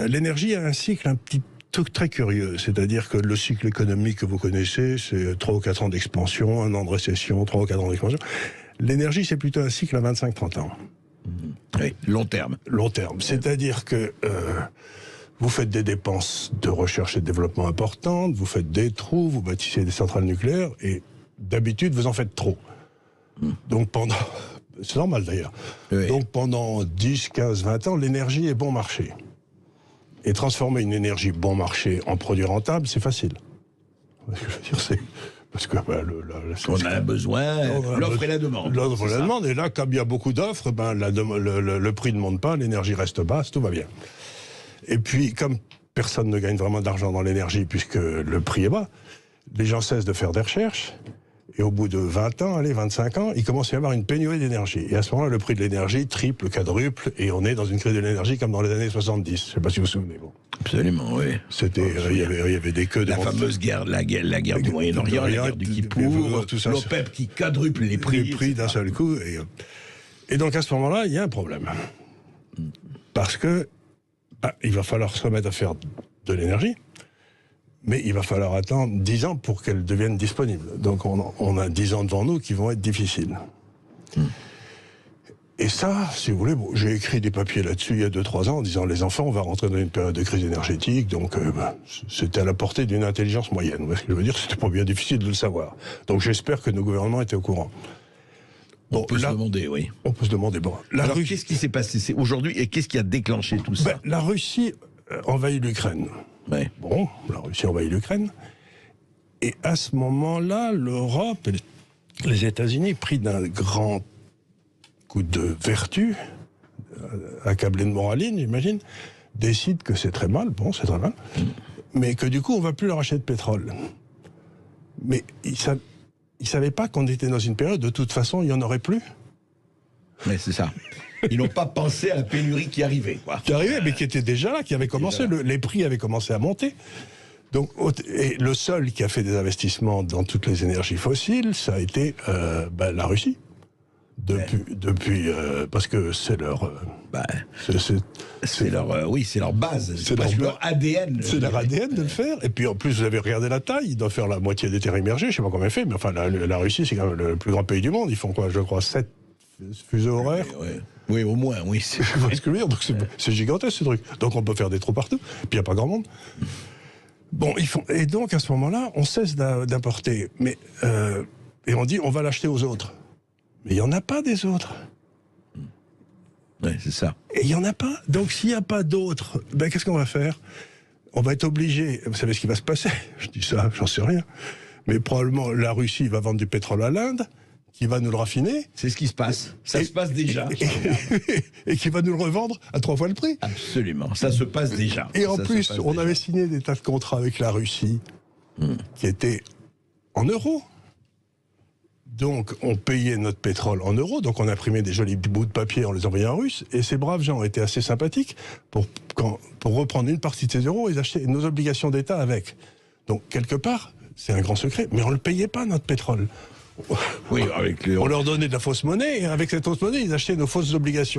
L'énergie a un cycle un petit truc très curieux, c'est-à-dire que le cycle économique que vous connaissez, c'est 3 ou 4 ans d'expansion, 1 an de récession, 3 ou 4 ans d'expansion. L'énergie, c'est plutôt un cycle à 25-30 ans. Oui, long terme. Long terme, c'est-à-dire que vous faites des dépenses de recherche et de développement importantes, vous faites des trous, vous bâtissez des centrales nucléaires, et d'habitude, vous en faites trop. Donc pendant... C'est normal d'ailleurs. Oui. Donc pendant 10, 15, 20 ans, l'énergie est bon marché. Et transformer une énergie bon marché en produit rentable, c'est facile. Ce que je veux dire, c'est... Parce que On a un besoin, l'offre et la demande. L'offre et la demande, et là, comme il y a beaucoup d'offres, le prix ne monte pas, l'énergie reste basse, tout va bien. Et puis, comme personne ne gagne vraiment d'argent dans l'énergie, puisque le prix est bas, les gens cessent de faire des recherches, et au bout de 20 ans, 25 ans, il commence à y avoir une pénurie d'énergie. Et à ce moment-là, le prix de l'énergie triple, quadruple, et on est dans une crise de l'énergie comme dans les années 70. Je ne sais pas si vous vous souvenez. Bon. Absolument, oui. C'était, il y avait des queues de... La fameuse guerre, la guerre du Moyen-Orient, la guerre du Kippour, l'OPEP qui quadruple les prix. Les prix d'un seul coup. Et donc à ce moment-là, il y a un problème. Parce que il va falloir se remettre à faire de l'énergie, mais il va falloir attendre 10 ans pour qu'elle devienne disponible. Donc on a 10 ans devant nous qui vont être difficiles. Et ça, si vous voulez, bon, j'ai écrit des papiers là-dessus il y a 2-3 ans en disant les enfants, on va rentrer dans une période de crise énergétique, donc c'était à la portée d'une intelligence moyenne. Vous voyez ce que je veux dire, c'était pas bien difficile de le savoir. Donc j'espère que nos gouvernements étaient au courant. Bon, on peut se demander, oui. On peut se demander, bon... Alors qu'est-ce qui s'est passé aujourd'hui et qu'est-ce qui a déclenché tout ça? La Russie envahit l'Ukraine. Ouais. Bon, la Russie envahit l'Ukraine. Et à ce moment-là, l'Europe et les États-Unis, pris d'un grand coup de vertu, accablé de moraline, j'imagine, décident que c'est très mal, bon, c'est très mal, mais que du coup, on ne va plus leur acheter de pétrole. Mais ils ne savaient pas qu'on était dans une période, de toute façon, il n'y en aurait plus. Mais c'est ça. Ils n'ont pas pensé à la pénurie qui arrivait, quoi. Qui arrivait, mais qui était déjà là, qui avait commencé, les prix avaient commencé à monter. Donc, et le seul qui a fait des investissements dans toutes les énergies fossiles, ça a été la Russie. Depuis parce que c'est leur... c'est leur base. C'est leur ADN. C'est leur ADN de le faire. Et puis en plus, vous avez regardé la taille, ils doivent faire la moitié des terres immergées, je ne sais pas combien il fait, mais enfin, la Russie, c'est quand même le plus grand pays du monde. Ils font quoi, je crois, 7 fuseaux horaires. Oui, au moins, oui. C'est ce que je veux dire, donc c'est gigantesque ce truc. Donc on peut faire des trous partout, puis il n'y a pas grand monde. Bon, et donc à ce moment-là, on cesse d'importer. Mais et on dit, on va l'acheter aux autres. Mais il n'y en a pas des autres. Oui, c'est ça. Et il n'y en a pas. Donc s'il n'y a pas d'autres, qu'est-ce qu'on va faire? On va être obligé, vous savez ce qui va se passer? Je dis ça, j'en sais rien. Mais probablement la Russie va vendre du pétrole à l'Inde, qui va nous le raffiner. C'est ce qui se passe. Ça se passe déjà. Et qui va nous le revendre à 3 fois le prix. Absolument, ça se passe déjà. Et en plus, on avait signé des tas de contrats avec la Russie, qui étaient en euros. Donc, on payait notre pétrole en euros, donc on imprimait des jolis bouts de papier, on les envoyait en russe, et ces braves gens étaient assez sympathiques pour reprendre une partie de ces euros et acheter nos obligations d'État avec. Donc, quelque part, c'est un grand secret, mais on ne le payait pas, notre pétrole. Oui, on leur donnait de la fausse monnaie, et avec cette fausse monnaie, ils achetaient nos fausses obligations.